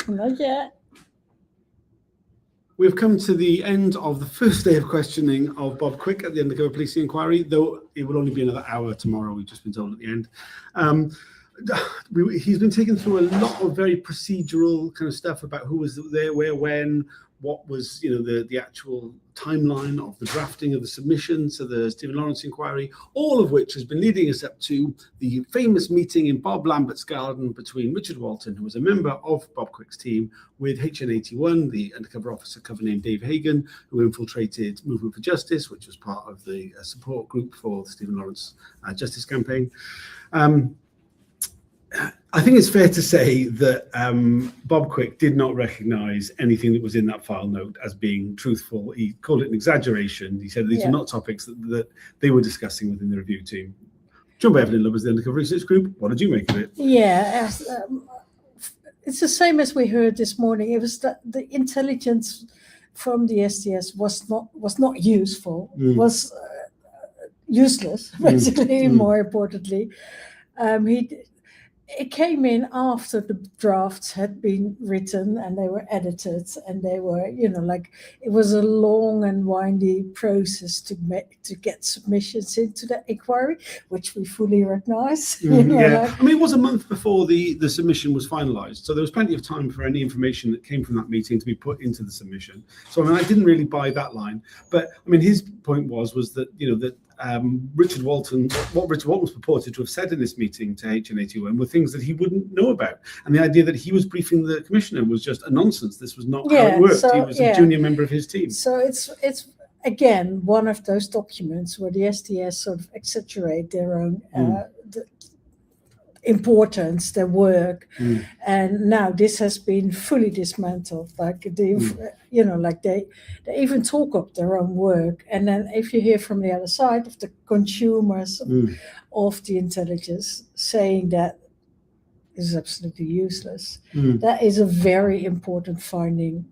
Not yet. We've come to the end of the first day of questioning of Bob Quick at the undercover policing inquiry, though it will only be another hour tomorrow, we've just been told at the end. He's been taken through a lot of very procedural kind of stuff about who was there, where, when, what was, the actual timeline of the drafting of the submission to the Stephen Lawrence inquiry, all of which has been leading us up to the famous meeting in Bob Lambert's garden between Richard Walton, who was a member of Bob Quick's team, with HN81, the undercover officer cover named Dave Hagan, who infiltrated Movement for Justice, which was part of the support group for the Stephen Lawrence Justice Campaign. I think it's fair to say that Bob Quick did not recognise anything that was in that file note as being truthful. He called it an exaggeration. He said these were not topics that they were discussing within the review team. John Bevan was the undercover research group. What did you make of it? Yeah, it's the same as we heard this morning. It was the intelligence from the STS was not useful, was useless, basically, more importantly. It came in after the drafts had been written and they were edited, and they were, it was a long and windy process to get submissions into the inquiry, which we fully recognise. I mean, it was a month before the submission was finalised, so there was plenty of time for any information that came from that meeting to be put into the submission. So I mean, I didn't really buy that line, but I mean, his point was that that Richard Walton, what Richard Walton was purported to have said in this meeting to HN81 were things that he wouldn't know about, and the idea that he was briefing the commissioner was just a nonsense. This was not how it worked. So, he was a junior member of his team. So it's again one of those documents where the STS sort of exaggerate their own importance, their work, and now this has been fully dismantled. Like they even talk up their own work, and then if you hear from the other side of the consumers of the intelligence saying that is absolutely useless, that is a very important finding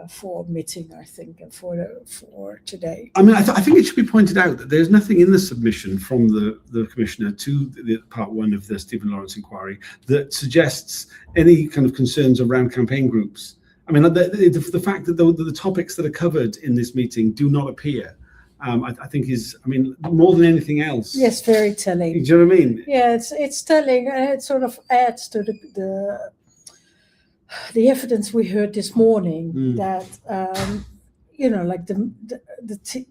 for omitting, I think, and for today. I mean, I think it should be pointed out that there's nothing in the submission from the Commissioner to the Part 1 of the Stephen Lawrence inquiry that suggests any kind of concerns around campaign groups. I mean, the fact that the topics that are covered in this meeting do not appear, I think is, I mean, more than anything else. Yes, very telling. Do you know what I mean? Yeah, it's telling, and it sort of adds to the evidence we heard this morning that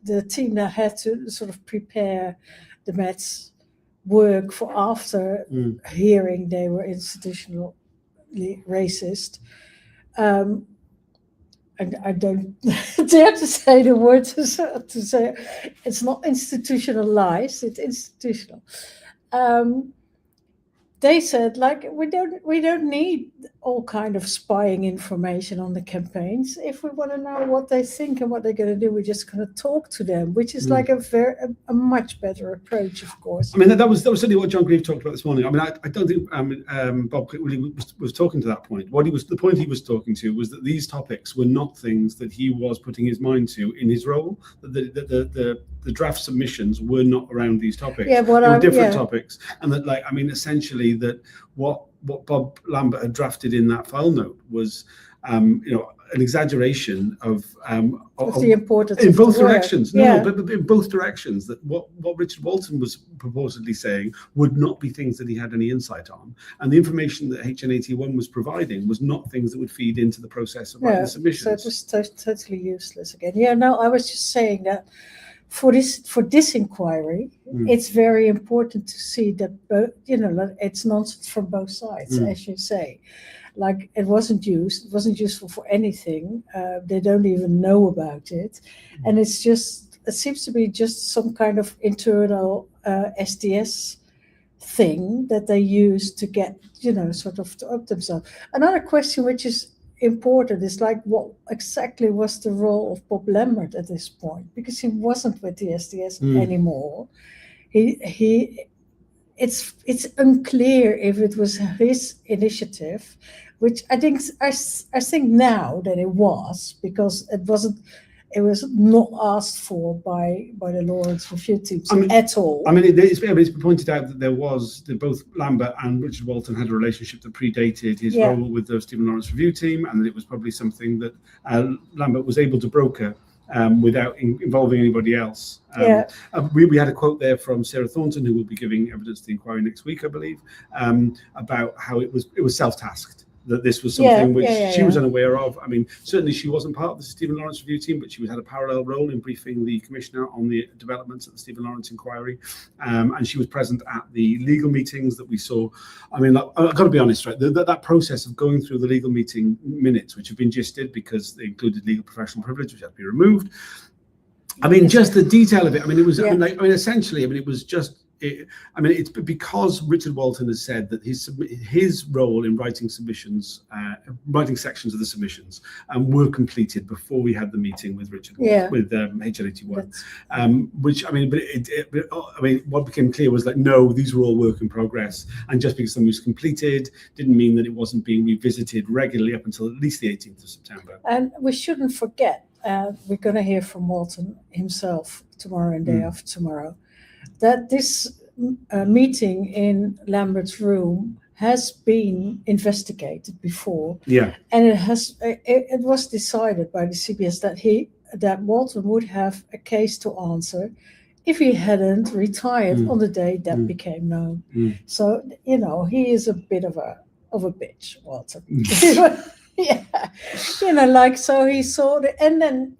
the team that had to sort of prepare the Mets work for after hearing they were institutionally racist. And I don't dare to say the word to say it's not institutionalized, it's institutional. They said, we don't need all kind of spying information on the campaigns. If we want to know what they think and what they're going to do, we're just going to talk to them, which is like a much better approach, of course. I mean, that was certainly what John Grieve talked about this morning. I mean, I don't think Bob Quick really was talking to that point. The point he was talking to was that these topics were not things that he was putting his mind to in his role. The draft submissions were not around these topics. Yeah, they were different topics, and that, essentially that what Bob Lambert had drafted in that file note was, an exaggeration of the importance in both directions. But in both directions. That what Richard Walton was purportedly saying would not be things that he had any insight on, and the information that HN81 was providing was not things that would feed into the process of writing the submissions. So it was totally useless again. Yeah, no, I was just saying that. For this inquiry, it's very important to see that it's nonsense from both sides, as you say. Like it wasn't useful for anything. They don't even know about it, and it seems to be just some kind of internal STS thing that they use to get sort of to up themselves. Another question which is important is what exactly was the role of Bob Lambert at this point, because he wasn't with the STS anymore. It's unclear if it was his initiative, which I think now that it was, because it was not asked for by the Lawrence review teams at all. I mean, it's been pointed out that both Lambert and Richard Walton had a relationship that predated his role with the Stephen Lawrence review team, and that it was probably something that Lambert was able to broker without involving anybody else. We had a quote there from Sarah Thornton, who will be giving evidence to the inquiry next week, I believe, about how it was self-tasked, that this was something which she was unaware of. I mean, certainly she wasn't part of the Stephen Lawrence review team, but she had a parallel role in briefing the Commissioner on the developments of the Stephen Lawrence inquiry. And she was present at the legal meetings that we saw. I mean, I've got to be honest, right? That process of going through the legal meeting minutes, which have been gisted because they included legal professional privilege, which had to be removed. I mean, just the detail of it. I mean, it was, essentially, it was just, it's because Richard Walton has said that his role in writing submissions, writing sections of the submissions, were completed before we had the meeting with Richard with HL81. What became clear was like, no, these were all work in progress, and just because something was completed didn't mean that it wasn't being revisited regularly up until at least the 18th of September. And we shouldn't forget, we're going to hear from Walton himself tomorrow and day after tomorrow, that this meeting in Lambert's room has been investigated before. And it was decided by the CBS that Walton would have a case to answer if he hadn't retired on the day that became known. So, he is a bit of a bitch, Walton. So he saw it, and then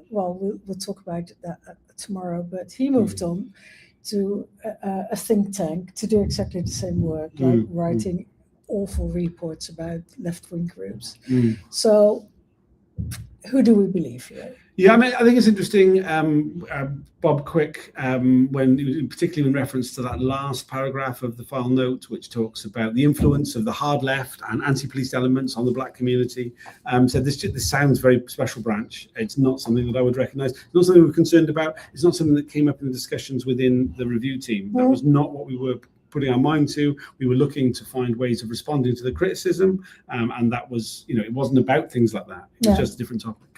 we'll talk about that tomorrow, but he moved on to a think tank to do exactly the same work, like writing awful reports about left-wing groups. So who do we believe here? Yeah, I mean, I think it's interesting. Bob Quick, particularly in reference to that last paragraph of the file note, which talks about the influence of the hard left and anti-police elements on the black community, said this sounds very special branch. It's not something that I would recognise. It's not something we're concerned about. It's not something that came up in the discussions within the review team. That was not what we were putting our mind to. We were looking to find ways of responding to the criticism, and that was, it wasn't about things like that. It was just a different topic.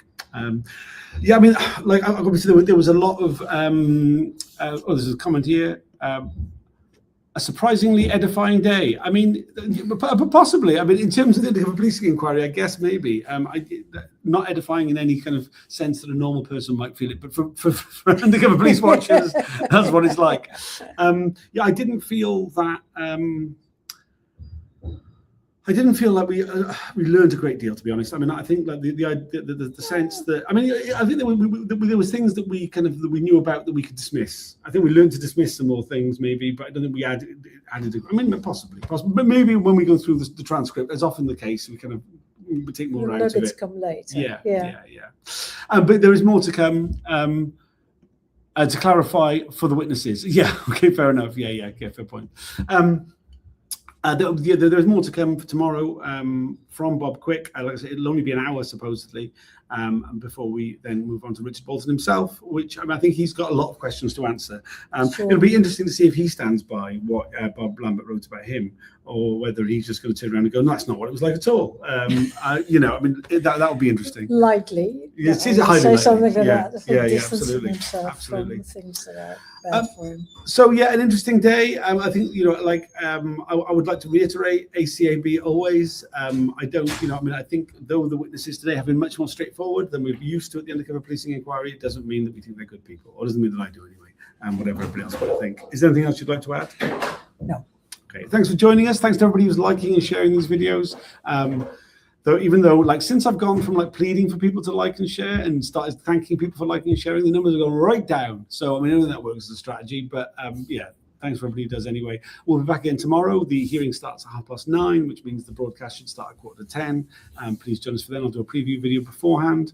Obviously there was a lot of there's a comment here, a surprisingly edifying day. I mean, possibly. I mean, in terms of the undercover policing inquiry, I guess maybe not edifying in any kind of sense that a normal person might feel it, but for undercover police watchers, that's what it's like. I didn't feel that. I didn't feel like we learned a great deal, to be honest. I mean, I think like the sense that, I mean, I think there was things that we knew about that we could dismiss. I think we learned to dismiss some more things, maybe, but I don't think we added. I mean, possibly, but maybe when we go through the transcript, as often the case, we take more out of it. Nuggets come later. But there is more to come. To clarify for the witnesses. Yeah. Okay. Fair enough. Yeah. Okay. Fair point. There's more to come for tomorrow from Bob Quick. Like I said, it'll only be an hour supposedly before we then move on to Richard Walton himself, which I think he's got a lot of questions to answer. It'll be interesting to see if he stands by what Bob Lambert wrote about him, or whether he's just going to turn around and go, no, that's not what it was like at all. I mean, that would be interesting. Likely. Yes, say highly something like yeah. that. Absolutely. From things that are bad for him. So an interesting day. I think I would like to reiterate ACAB always. I don't, I think though the witnesses today have been much more straightforward than we're used to at the undercover policing inquiry, it doesn't mean that we think they're good people, or doesn't mean that I do anyway. Whatever everybody else might think. Is there anything else you'd like to add? No. Okay. Thanks for joining us. Thanks to everybody who's liking and sharing these videos. Even though since I've gone from pleading for people to like and share and started thanking people for liking and sharing, the numbers have gone right down. So I mean, I don't think that works as a strategy, but thanks for everybody who does anyway. We'll be back again tomorrow. The hearing starts at 9:30, which means the broadcast should start at 9:45. Please join us for then. I'll do a preview video beforehand.